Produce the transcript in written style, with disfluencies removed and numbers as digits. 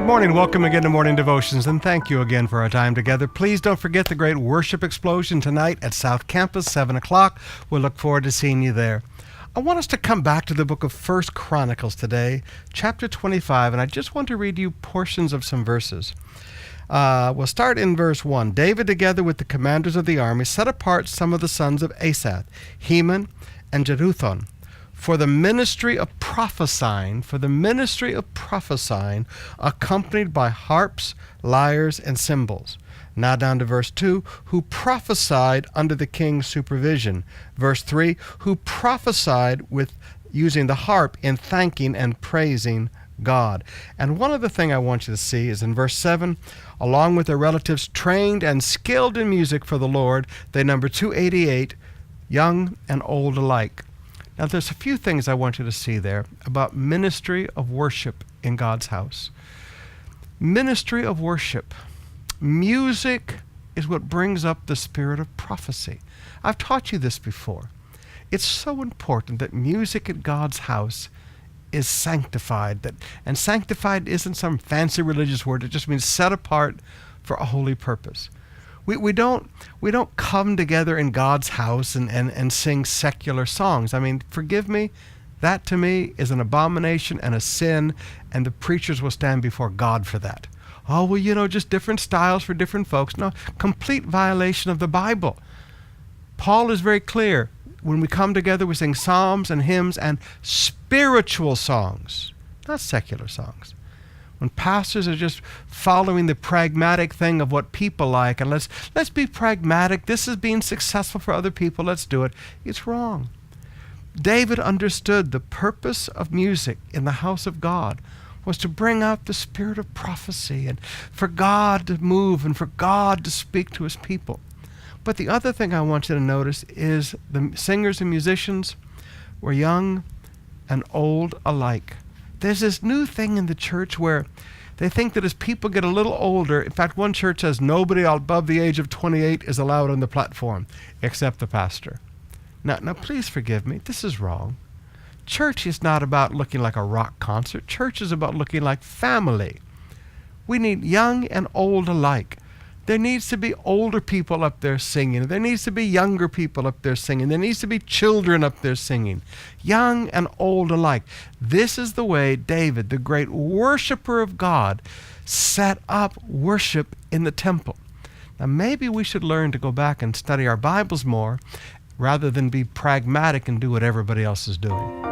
morning. Welcome again to Morning Devotions, and thank you again for our time together. Please don't forget the great worship explosion tonight at South Campus, 7 o'clock. We'll look forward to seeing you there. I want us to come back to the book of 1 Chronicles today, chapter 25, and I just want to read you portions of some verses. We'll start in verse 1. David, together with the commanders of the army, set apart some of the sons of Asaph, Heman and Jeduthun, for the ministry of prophesying, accompanied by harps, lyres, and cymbals. Now down to verse 2, who prophesied under the king's supervision. Verse 3, who prophesied with using the harp in thanking and praising God. And one other thing I want you to see is in verse 7, along with their relatives trained and skilled in music for the Lord, they number 288, young and old alike. Now, there's a few things I want you to see there about ministry of worship in God's house. Ministry of worship. Music is what brings up the spirit of prophecy. I've taught you this before. It's so important that music at God's house is sanctified. And sanctified isn't some fancy religious word. It just means set apart for a holy purpose. We don't come together in God's house and sing secular songs. I mean, forgive me, that to me is an abomination and a sin, and the preachers will stand before God for that. Oh, well, just different styles for different folks. No, complete violation of the Bible. Paul is very clear. When we come together, we sing psalms and hymns and spiritual songs, not secular songs. When pastors are just following the pragmatic thing of what people like, and let's be pragmatic, this is being successful for other people, let's do it, it's wrong. David understood the purpose of music in the house of God was to bring out the spirit of prophecy and for God to move and for God to speak to his people. But the other thing I want you to notice is the singers and musicians were young and old alike. There's this new thing in the church where they think that as people get a little older, in fact, one church says nobody above the age of 28 is allowed on the platform except the pastor. Now, please forgive me. This is wrong. Church is not about looking like a rock concert. Church is about looking like family. We need young and old alike. There needs to be older people up there singing. There needs to be younger people up there singing. There needs to be children up there singing. Young and old alike. This is the way David, the great worshiper of God, set up worship in the temple. Now maybe we should learn to go back and study our Bibles more rather than be pragmatic and do what everybody else is doing.